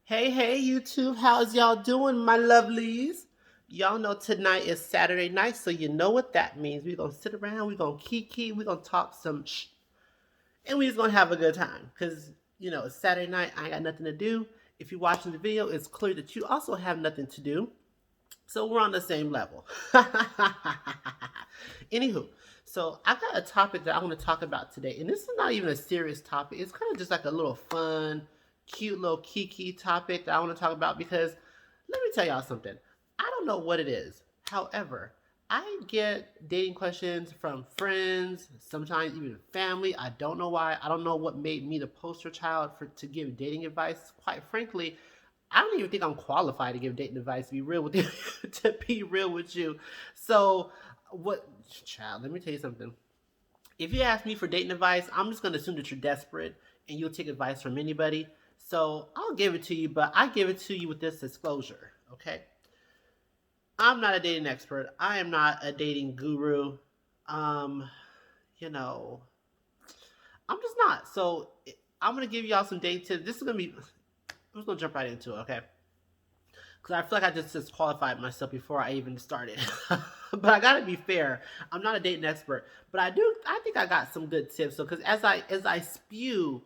Hey, YouTube, how's y'all doing, my lovelies? Y'all know tonight is Saturday night, so you know what that means. We're gonna sit around, we're gonna kiki, we're gonna talk some and we just gonna have a good time. Cause it's Saturday night, I ain't got nothing to do. If you're watching the video, it's clear that you also have nothing to do. So we're on the same level. Anywho, so I got a topic that I want to talk about today, and this is not even a serious topic. It's kind of just like a little fun, cute little kiki topic that I want to talk about because let me tell y'all something. I don't know what it is. However, I get dating questions from friends, sometimes even family. I don't know why. I don't know what made me the poster child to give dating advice. Quite frankly, I don't even think I'm qualified to give dating advice. To be real with you, to be real with you. So, what, child? Let me tell you something. If you ask me for dating advice, I'm just gonna assume that you're desperate and you'll take advice from anybody. So I'll give it to you, but I give it to you with this disclosure. Okay, I'm not a dating expert. I am not a dating guru. Um, you know, I'm just not. So I'm gonna give y'all some dating tips. This is gonna be. I'm just gonna jump right into it. Okay. Because I feel like I just disqualified myself before I even started. But I gotta be fair. I'm not a dating expert, but I think I got some good tips. So because as I spew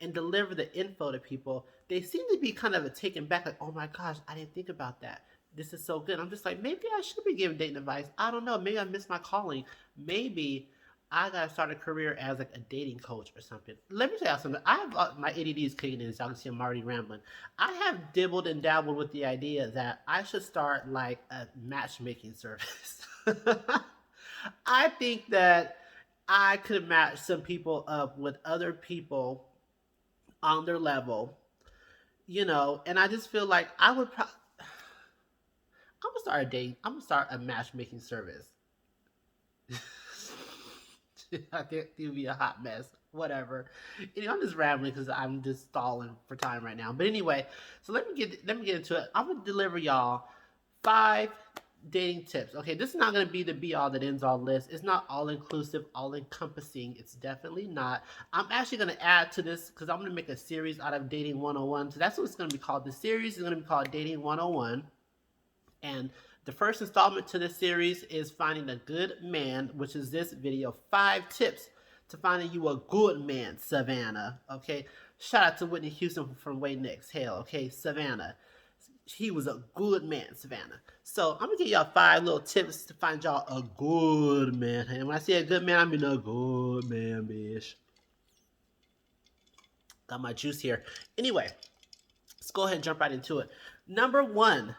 and deliver the info to people, they seem to be kind of taken back, like, oh my gosh, I didn't think about that. This is so good. I'm just like, maybe I should be giving dating advice. I don't know. Maybe I missed my calling. Maybe I gotta start a career as like a dating coach or something. Let me tell you something. I have my ADD is kicking in, so I can see I'm already rambling. I have dibbled and dabbled with the idea that I should start like a matchmaking service. I think that I could match some people up with other people on their level, and I just feel like I'm gonna start a date. I'm gonna start a matchmaking service. I think it would be a hot mess. Whatever. I'm just rambling because I'm just stalling for time right now. But anyway, so let me get into it. I'm gonna deliver y'all 5 dating tips. Okay, this is not gonna be the be all that ends all list. It's not all inclusive, all encompassing. It's definitely not. I'm actually gonna add to this because I'm gonna make a series out of Dating 101. So that's what it's gonna be called. The series is gonna be called Dating 101. And the first installment to this series is finding a good man, which is this video, 5 tips to finding you a good man, Savannah. Okay, shout out to Whitney Houston from Way Next Hell. Okay, Savannah, he was a good man, Savannah. So I'm gonna give y'all 5 little tips to find y'all a good man. And when I say a good man, I mean a good man, bitch. Got my juice here. Anyway, let's go ahead and jump right into it. Number 1,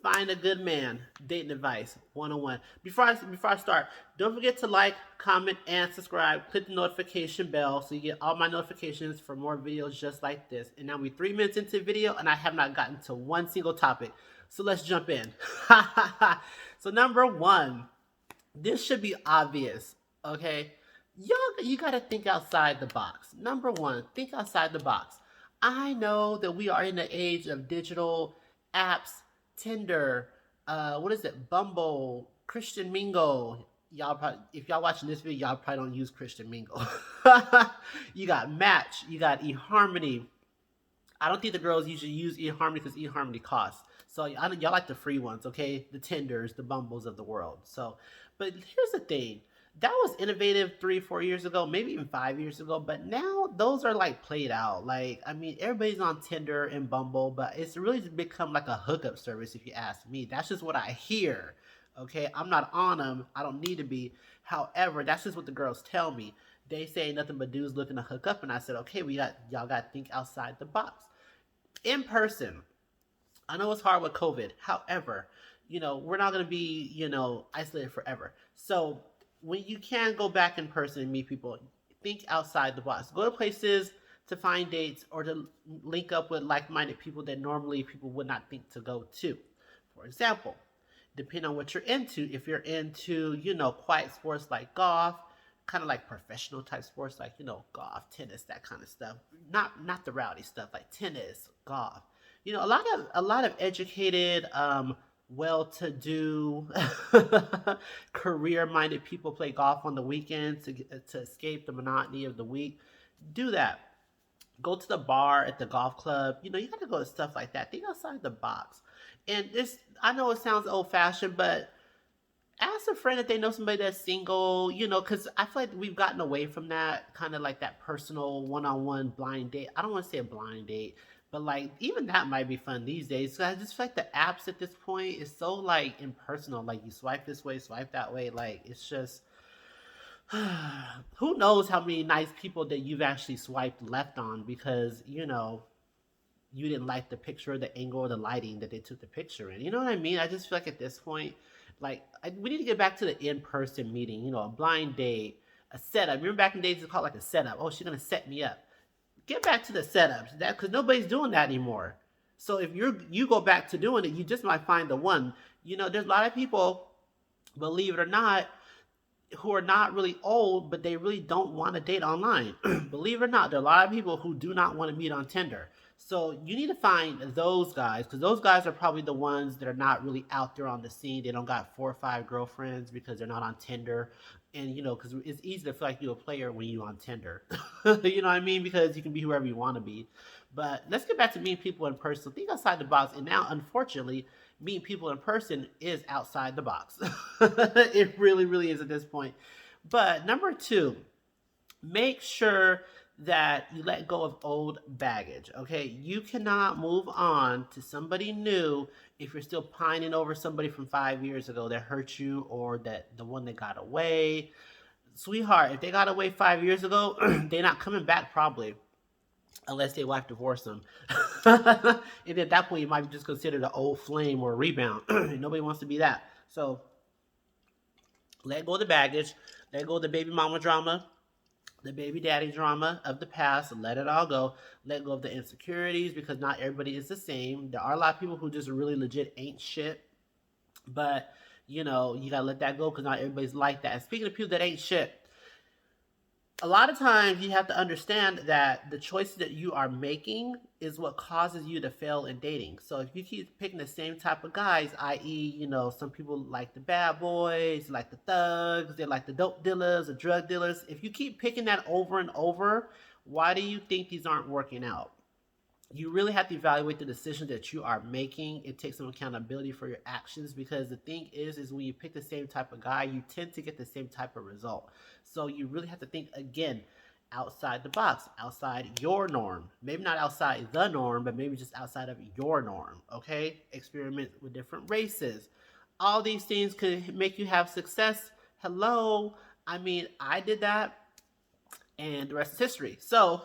find a good man. Dating advice 101. Before I start, don't forget to like, comment, and subscribe. Click the notification bell so you get all my notifications for more videos just like this. And now we're 3 minutes into the video and I have not gotten to one single topic. So let's jump in. So number 1, this should be obvious, okay? You gotta think outside the box. Number 1, think outside the box. I know that we are in the age of digital apps, Tinder, what is it, Bumble, Christian Mingle. Y'all probably, if y'all watching this video, y'all probably don't use Christian Mingle. You got Match, you got eHarmony. I don't think the girls usually use eHarmony because eHarmony costs. So y'all like the free ones, okay? The Tinders, the Bumbles of the world. So, but here's the thing. That was innovative 3, 4 years ago, maybe even 5 years ago. But now those are like played out. Like, I mean, everybody's on Tinder and Bumble, but it's really become like a hookup service if you ask me. That's just what I hear. Okay, I'm not on them. I don't need to be. However, that's just what the girls tell me. They say nothing but dudes looking to hook up, and I said, okay, y'all got to think outside the box. In person, I know it's hard with COVID. However, we're not going to be, isolated forever. So when you can go back in person and meet people, think outside the box. Go to places to find dates or to link up with like-minded people that normally people would not think to go to. For example, depending on what you're into, if you're into, quiet sports like golf, kind of like professional type sports like, golf, tennis, that kind of stuff. Not the rowdy stuff like tennis, golf. A lot of educated, well-to-do, career-minded people play golf on the weekends to escape the monotony of the week. Do that. Go to the bar at the golf club. You got to go to stuff like that. Think outside the box. And this, I know it sounds old fashioned, but ask a friend if they know somebody that's single, because I feel like we've gotten away from that kind of like that personal one-on-one blind date. I don't want to say a blind date, but like even that might be fun these days. So I just feel like the apps at this point is so like impersonal. Like you swipe this way, swipe that way. Like it's just who knows how many nice people that you've actually swiped left on because you didn't like the picture, the angle, or the lighting that they took the picture in. You know what I mean? I just feel like at this point, like we need to get back to the in-person meeting. A blind date, a setup. Remember back in the days, it's called like a setup. Oh, she's gonna set me up. Get back to the setups, that because nobody's doing that anymore. So if you go back to doing it, you just might find the one. There's a lot of people, believe it or not, who are not really old, but they really don't want to date online. Believe it or not, there are a lot of people who do not want to meet on Tinder. So you need to find those guys because those guys are probably the ones that are not really out there on the scene. They don't got 4 or 5 girlfriends because they're not on Tinder. And because it's easy to feel like you're a player when you're on Tinder. You know what I mean? Because you can be whoever you want to be. But let's get back to meeting people in person. Think outside the box. And now, unfortunately, meeting people in person is outside the box. It really, really is at this point. But number 2, make sure that you let go of old baggage. Okay, you cannot move on to somebody new if you're still pining over somebody from 5 years ago that hurt you or that the one that got away. Sweetheart, if they got away 5 years ago, they're not coming back probably unless their wife divorced them. And at that point, you might just consider the old flame or a rebound. Nobody wants to be that. So let go of the baggage, let go of the baby mama drama, the baby daddy drama of the past, let it all go. Let go of the insecurities because not everybody is the same. There are a lot of people who just really legit ain't shit, but you gotta let that go because not everybody's like that. And speaking of people that ain't shit, a lot of times you have to understand that the choices that you are making is what causes you to fail in dating. So if you keep picking the same type of guys, i.e., some people like the bad boys, like the thugs, they like the dope dealers, the drug dealers. If you keep picking that over and over, why do you think these aren't working out? You really have to evaluate the decision that you are making and take some accountability for your actions because the thing is when you pick the same type of guy, you tend to get the same type of result. So you really have to think again outside the box, outside your norm. Maybe not outside the norm, but maybe just outside of your norm. Okay? Experiment with different races. All these things could make you have success. Hello. I mean, I did that and the rest is history. So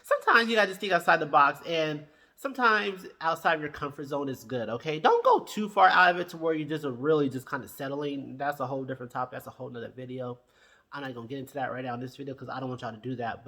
sometimes you gotta just think outside the box and sometimes outside of your comfort zone is good, okay? Don't go too far out of it to where you're just really just kind of settling. That's a whole different topic. That's a whole nother video. I'm not gonna get into that right now in this video because I don't want y'all to do that,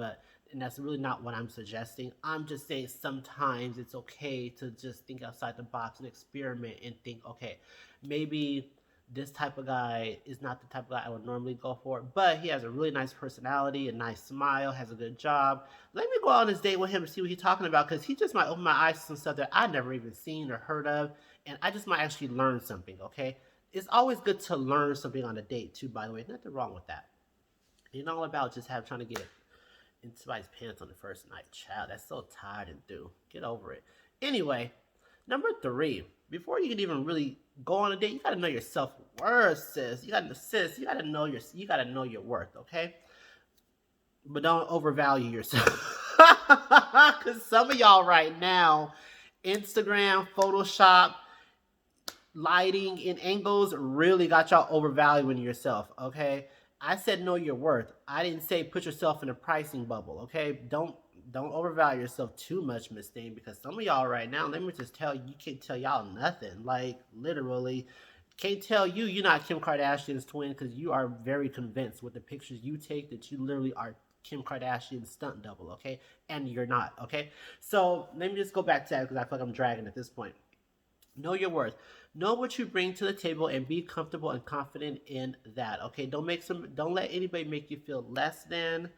and that's really not what I'm suggesting. I'm just saying sometimes it's okay to just think outside the box and experiment and think, okay, maybe this type of guy is not the type of guy I would normally go for, but he has a really nice personality, a nice smile, has a good job. Let me go on this date with him and see what he's talking about because he just might open my eyes to some stuff that I've never even seen or heard of, and I just might actually learn something, okay? It's always good to learn something on a date, too, by the way. Nothing wrong with that. It's not all about just trying to get in somebody's pants on the first night. Child, that's so tired and through. Get over it. Anyway, number 3, before you can even really go on a date, you gotta know your self-worth, sis. You gotta know your worth, okay? But don't overvalue yourself. Cause some of y'all right now, Instagram, Photoshop, lighting, and angles really got y'all overvaluing yourself, okay? I said know your worth. I didn't say put yourself in a pricing bubble, okay? Don't overvalue yourself too much, Miss Thing, because some of y'all right now, let me just tell you, can't tell y'all nothing. Like, literally, can't tell you're not Kim Kardashian's twin because you are very convinced with the pictures you take that you literally are Kim Kardashian's stunt double, okay? And you're not, okay? So let me just go back to that because I feel like I'm dragging at this point. Know your worth. Know what you bring to the table and be comfortable and confident in that. Okay, don't let anybody make you feel less than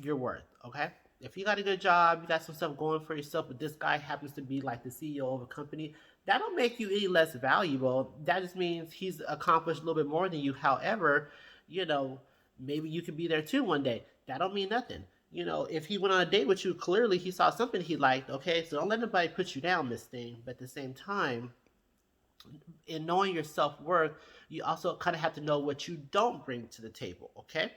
your worth. Okay, if you got a good job, you got some stuff going for yourself, but this guy happens to be like the CEO of a company, that don't make you any less valuable. That just means he's accomplished a little bit more than you. However, maybe you could be there too one day. That don't mean nothing. if he went on a date with you, clearly he saw something he liked. Okay, so don't let anybody put you down, Miss Thing. But at the same time, in knowing your self-worth, you also kind of have to know what you don't bring to the table. Okay,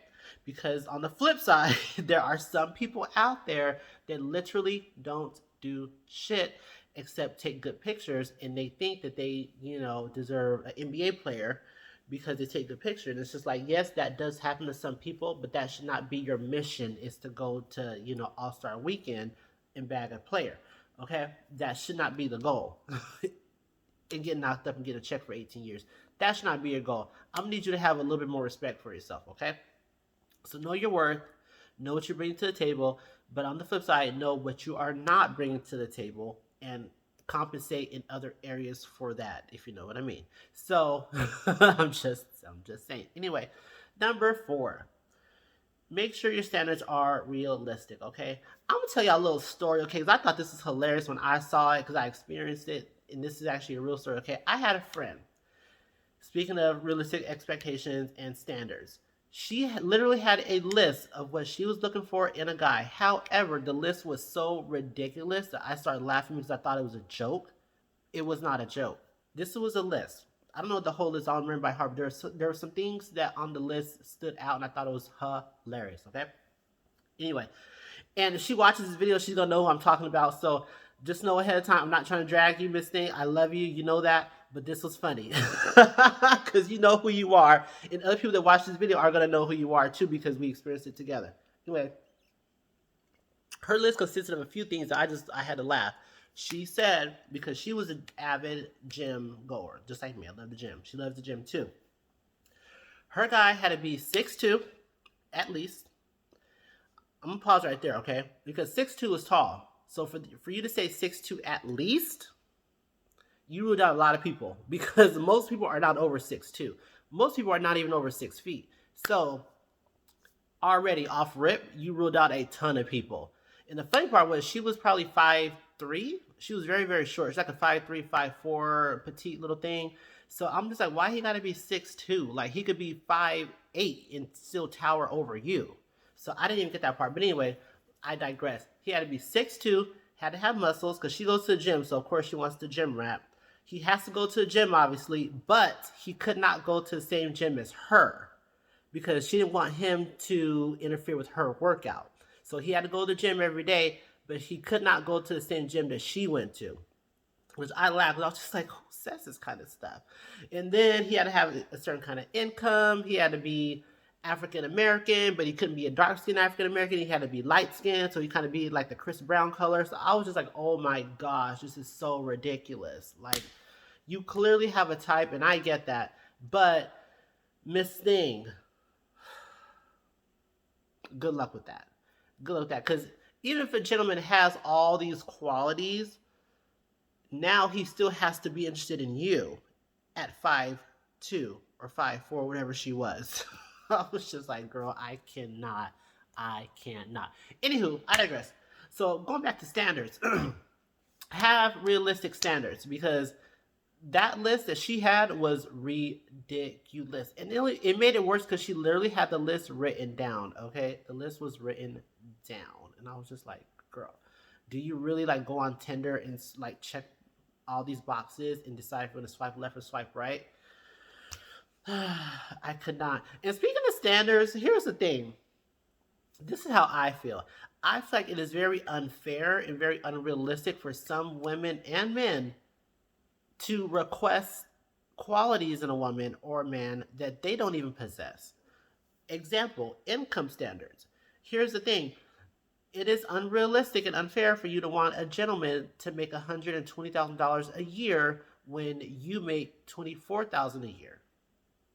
because on the flip side, there are some people out there that literally don't do shit except take good pictures, and they think that they deserve an NBA player because they take the picture. And it's just like, yes, that does happen to some people, but that should not be your mission, is to go to All-Star weekend and bag a player. Okay, that should not be the goal. And get knocked up and get a check for 18 years. That should not be your goal. I'm gonna need you to have a little bit more respect for yourself. Okay, so know your worth, know what you're bringing to the table, but on the flip side, know what you are not bringing to the table, and compensate in other areas for that, if you know what I mean. So I'm just saying. Anyway, number 4, make sure your standards are realistic. Okay, I'm gonna tell y'all a little story. Okay, because I thought this was hilarious when I saw it, because I experienced it, and this is actually a real story. Okay, I had a friend. Speaking of realistic expectations and standards, she literally had a list of what she was looking for in a guy. However, the list was so ridiculous that I started laughing because I thought it was a joke. It was not a joke. This was a list. I don't know what the whole list. I don't remember by heart. But there were some things that on the list stood out, and I thought it was hilarious. Okay. Anyway, and if she watches this video, she's gonna know who I'm talking about. So just know ahead of time, I'm not trying to drag you, Miss Thing. I love you. You know that. But this was funny because you know who you are, and other people that watch this video are gonna know who you are too, because we experienced it together. Anyway, her list consisted of a few things that I had to laugh. She said, because she was an avid gym goer, just like me. I love the gym. She loves the gym too. Her guy had to be 6'2", at least. I'm gonna pause right there, okay? Because 6'2" is tall. So for you to say 6'2" at least, you ruled out a lot of people, because most people are not over 6'2". Most people are not even over 6 feet. So already off rip, you ruled out a ton of people. And the funny part was, she was probably 5'3". She was very, very short. She's like a 5'3", 5'4", petite little thing. So I'm just like, why he gotta be 6'2"? Like, he could be 5'8" and still tower over you. So I didn't even get that part. But anyway, I digress. He had to be 6'2", had to have muscles, because she goes to the gym, so of course she wants the gym rap. He has to go to the gym, obviously, but he could not go to the same gym as her, because she didn't want him to interfere with her workout. So he had to go to the gym every day, but he could not go to the same gym that she went to, which I laughed. I was just like, who says this kind of stuff? And then he had to have a certain kind of income. He had to be African American, but he couldn't be a dark skinned African American. He had to be light skinned, so he kind of be like the Chris Brown color. So I was just like, oh my gosh, this is so ridiculous. Like, you clearly have a type, and I get that, but Miss Thing, good luck with that. Good luck with that, because even if a gentleman has all these qualities, now he still has to be interested in you at 5'2" or 5'4", whatever she was. I was just like, girl, I cannot. Anywho, I digress. So going back to standards, have realistic standards, because that list that she had was ridiculous. And it made it worse because she literally had the list written down, okay? The list was written down. And I was just like, girl, do you really like go on Tinder and like check all these boxes and decide if you're going to swipe left or swipe right? I could not. And speaking of standards, here's the thing. This is how I feel. I feel like it is very unfair and very unrealistic for some women and men to request qualities in a woman or a man that they don't even possess. Example, income standards. Here's the thing. It is unrealistic and unfair for you to want a gentleman to make $120,000 a year when you make $24,000 a year,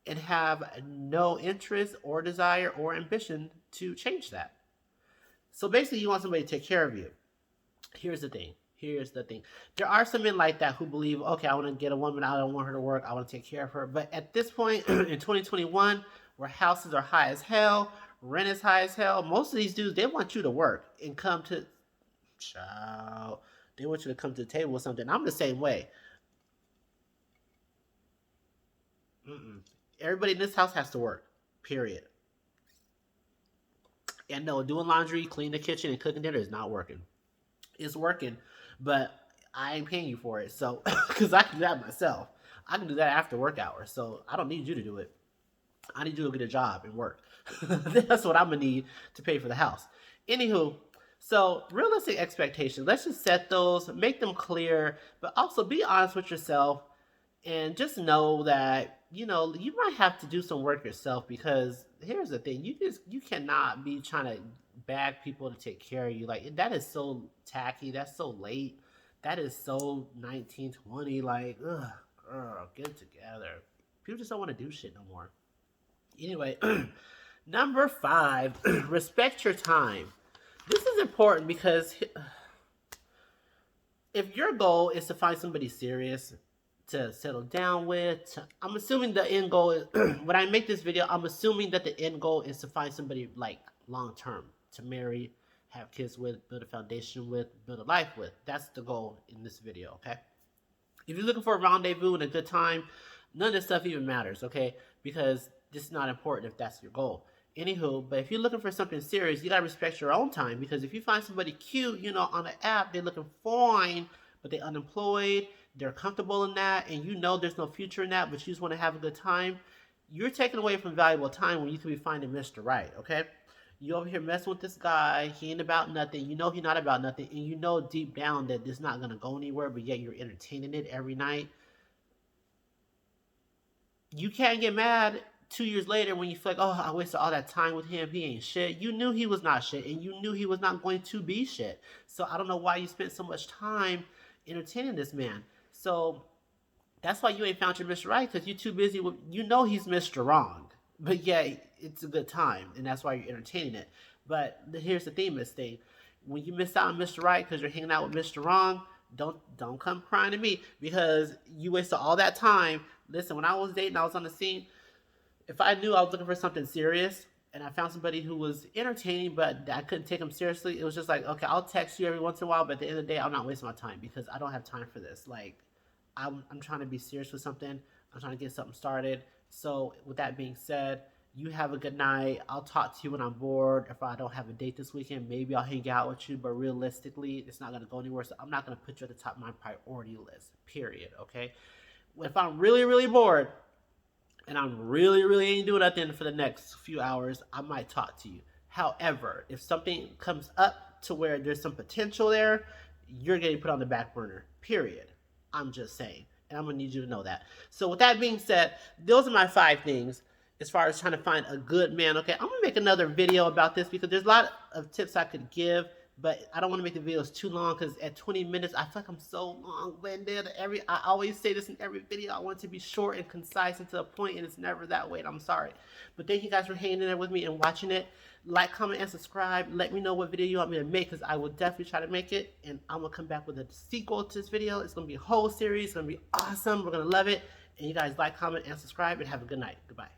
and have no interest or desire or ambition to change that. So basically, you want somebody to take care of you. Here's the thing. There are some men like that who believe, okay, I want to get a woman, I don't want her to work, I want to take care of her. But at this point in 2021, where houses are high as hell, rent is high as hell, most of these dudes, they want you to work and come to, child, they want you to come to the table with something. I'm the same way. Everybody in this house has to work, period. And no, doing laundry, cleaning the kitchen, and cooking dinner is not working. It's working, but I ain't paying you for it. So, because I can do that myself. I can do that after work hours. So I don't need you to do it. I need you to get a job and work. That's what I'm gonna need to pay for the house. Anywho, so realistic expectations. Let's just set those, make them clear, but also be honest with yourself and just know that you might have to do some work yourself, because here's the thing: you cannot be trying to bag people to take care of you. Like, that is so tacky. That's so late. That is so 1920. Like, ugh, girl, get it together. People just don't want to do shit no more. Anyway, number 5, respect your time. This is important because if your goal is to find somebody serious to settle down with, I'm assuming the end goal is, when I make this video, I'm assuming that the end goal is to find somebody like long term, to marry, have kids with, build a foundation with, build a life with. That's the goal in this video, okay? If you're looking for a rendezvous and a good time, none of this stuff even matters, okay? Because this is not important if that's your goal. Anywho, but if you're looking for something serious, you gotta respect your own time, because if you find somebody cute, on the app, they're looking fine, but they're unemployed, they're comfortable in that, and there's no future in that, but you just want to have a good time, you're taking away from valuable time when you could be finding Mr. Right, okay? You over here messing with this guy, he ain't about nothing, he's not about nothing, and deep down that this not gonna go anywhere, but yet you're entertaining it every night. You can't get mad 2 years later when you feel like, oh, I wasted all that time with him, he ain't shit. You knew he was not shit, and you knew he was not going to be shit. So I don't know why you spent so much time entertaining this man. So that's why you ain't found your Mr. Right, because you're too busy with, he's Mr. Wrong. But yeah, it's a good time, and that's why you're entertaining it. But here's the thing, Miss Thing. When you miss out on Mr. Right because you're hanging out with Mr. Wrong, don't come crying to me, because you wasted all that time. Listen, when I was dating, I was on the scene. If I knew I was looking for something serious and I found somebody who was entertaining but I couldn't take him seriously, it was just like, okay, I'll text you every once in a while, but at the end of the day, I'm not wasting my time, because I don't have time for this. Like, I'm trying to be serious with something. I'm trying to get something started. So with that being said, you have a good night. I'll talk to you when I'm bored. If I don't have a date this weekend, maybe I'll hang out with you, but realistically, it's not going to go anywhere. So I'm not going to put you at the top of my priority list, period, okay? If I'm really, really bored, and I'm really ain't doing nothing for the next few hours, I might talk to you. However, if something comes up to where there's some potential there, you're getting put on the back burner, period. I'm just saying. And I'm going to need you to know that. So with that being said, those are my 5 things as far as trying to find a good man. Okay, I'm going to make another video about this, because there's a lot of tips I could give, but I don't want to make the videos too long, because at 20 minutes, I feel like I'm so long-winded. I always say this in every video. I want it to be short and concise and to the point, and it's never that way, and I'm sorry. But thank you guys for hanging in there with me and watching it. Like, comment, and subscribe. Let me know what video you want me to make, because I will definitely try to make it, and I'm going to come back with a sequel to this video. It's going to be a whole series. It's going to be awesome. We're going to love it. And you guys like, comment, and subscribe, and have a good night. Goodbye.